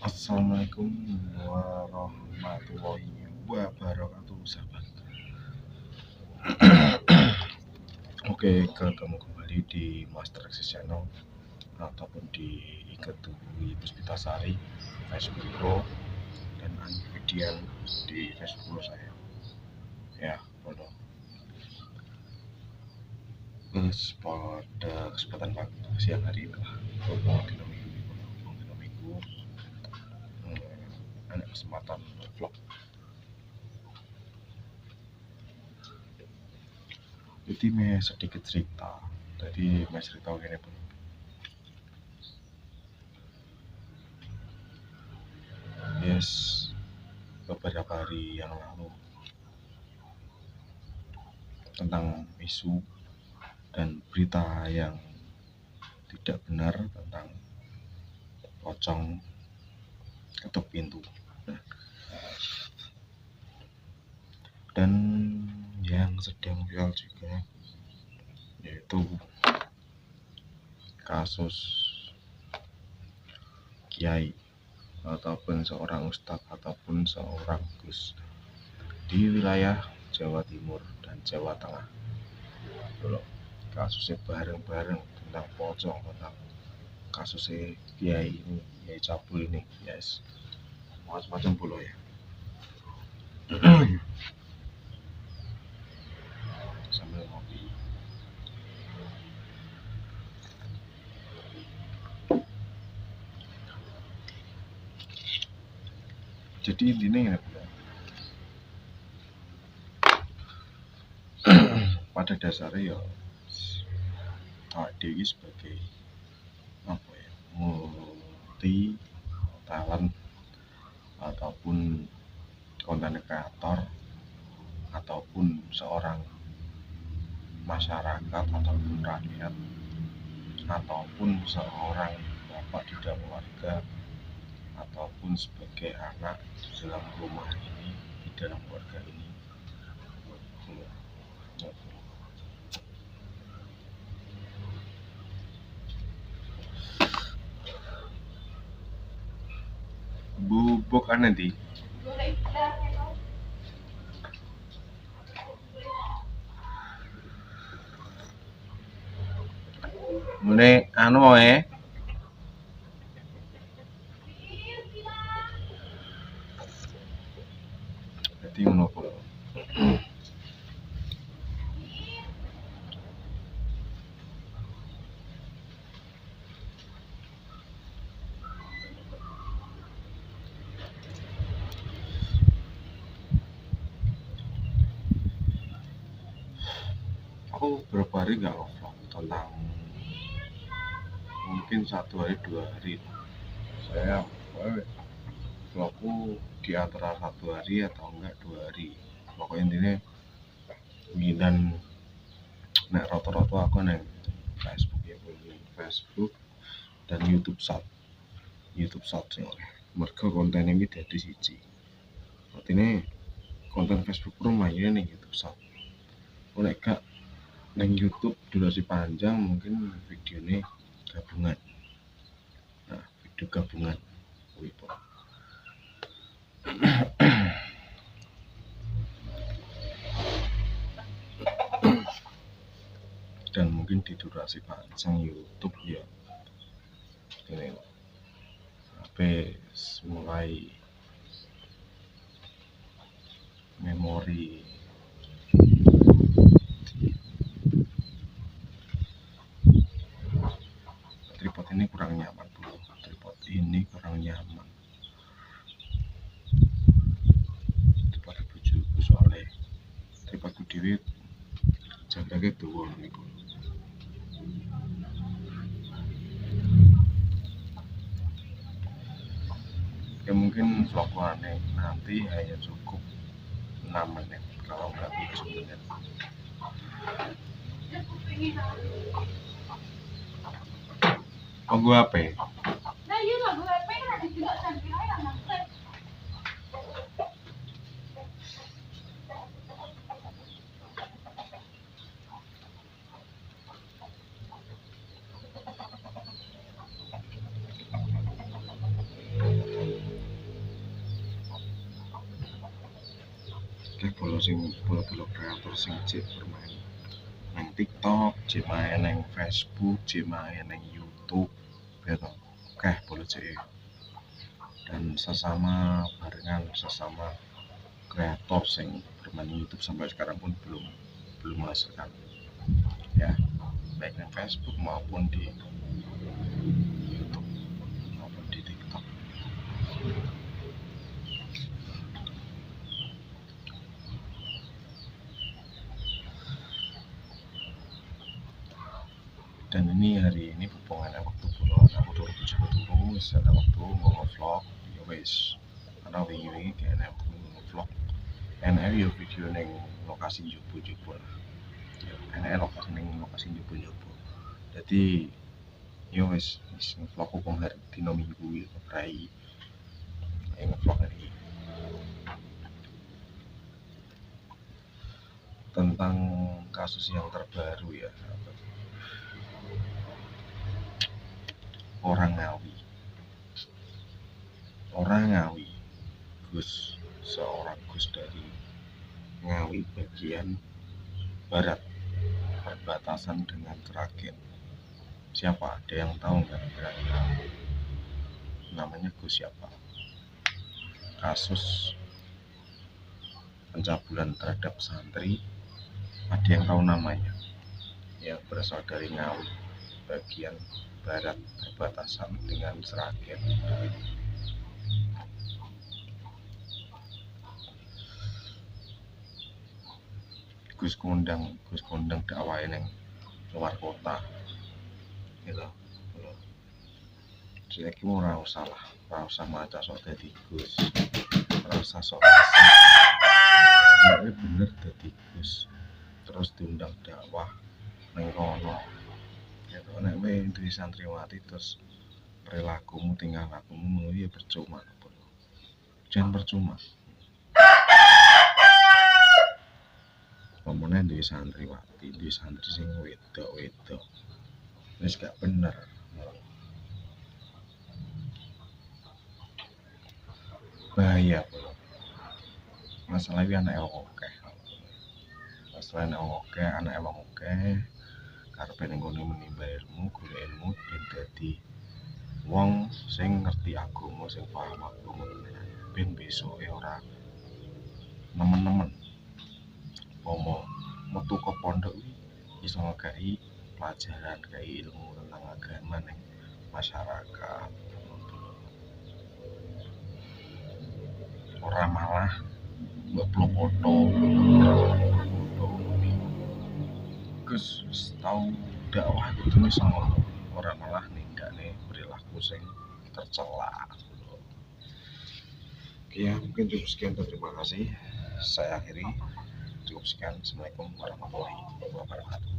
Assalamualaikum warahmatullahi wabarakatuh, sahabat. Oke, ketemu kembali di Master Access Channel ataupun di Ketui Puspitasari Facebook Pro dan Anvidian di Facebook Pro saya. Ya, follow. Pada kesempatan siang hari ini minggu ada kesempatan vlog. Jadi sedikit cerita. Jadi cerita gini pun. Yes, beberapa hari yang lalu tentang isu dan berita yang tidak benar tentang pocong ketuk pintu. Dan yang sedang viral juga yaitu kasus kiai ataupun seorang ustadz ataupun seorang gus di wilayah Jawa Timur dan Jawa Tengah. Kasusnya bareng-bareng tentang pocong, tentang kasusnya kiai ini, kiai cabul ini, yes, macam-macam pula ya. Sambil ngopi. Jadi intinya ya, pada dasarnya ya Dewi sebagai multi talent ataupun konten kreator ataupun seorang masyarakat ataupun rakyat ataupun seorang bapak di dalam keluarga ataupun sebagai anak di dalam rumah ini, di dalam keluarga ini. Bubuk nanti mune anu jadi ngono kuwi. Aku beberapa hari nggak vlog tentang mungkin 1 hari 2 hari. Saya vlogku di antara 1 hari atau enggak 2 hari. Pokoknya intinya dan nek rata-rata aku neng Facebook ya, Facebook dan YouTube Short sih. Mereka konten ini dari siji. Artinya konten Facebook Pro mainnya nih YouTube Short. Nek gak neng YouTube durasi panjang mungkin videonya gabungan. Nah, video gabungan gitu. Dan mungkin di durasi panjang YouTube ya ini mulai memori tripod ini kurang nyaman dulu. Daripada bojoku soalnya tripodku dhewe jagake dawa niku. Ya mungkin vlog nanti hanya cukup 6 menit kalau nggak 7 menit. Oh gua apa ya? Kayak bola kreator sing cek bermain nang TikTok, cek main nang Facebook, cek main nang YouTube, gitu. Kayak bola cek dan sesama kreator sing bermain YouTube sampai sekarang pun belum menghasilkan ya, baik di Facebook maupun di YouTube maupun di TikTok. Dan ini hari ini hubungannya waktu bulan aku 2020 wis ada waktu mau vlog ya wis karena wingi kayak waktu mau vlog enak ya video neng lokasi jopo-jopo lah ya enak lokasi jopo-jopo jadi ya wis ngevlog hukum hari dino minggu ya ngebrai ngevlog hari tentang kasus yang terbaru ya, orang Ngawi seorang Gus dari Ngawi bagian barat perbatasan dengan Sragen. Siapa? Ada yang tahu nggak kira-kira namanya Gus siapa? Kasus pencabulan terhadap santri, ada yang tahu namanya? Yang berasal dari Ngawi bagian barat perbatasan dengan Sragen. Gus kondang dakwah neng luar kota gitu. Jadi kita ora usah maca sok dadi Gus, ora usah sok asik. Bener dadi Gus terus diundang dakwah neng kono gitu. Nek kowe duwe santriwati terus perilakumu tingkah lakumu ngono ya percuma. Jangan percuma. Pemene duwe santriwati, duwe santri sing wedok wis gak bener. Bahaya bro. Masalah iki anake akeh. Masalah anake wong akeh karepe ning kono menimba ilmu, golek ilmu ben dadi wong sing ngerti agama, sing paham agama ben besoke ora nemen-nemen. Pomo metu ke pondok iso ngekai pelajaran, kai ilmu tentang agama ning masyarakat. Ora malah mbok foto. Gus tau dakwah itu iso ngomong, ora malah nindakne perilaku sing tercela. Oke ya, mungkin cukup sekian dan terima kasih. Saya akhiri. Cukup sekian. Assalamualaikum warahmatullahi wabarakatuh.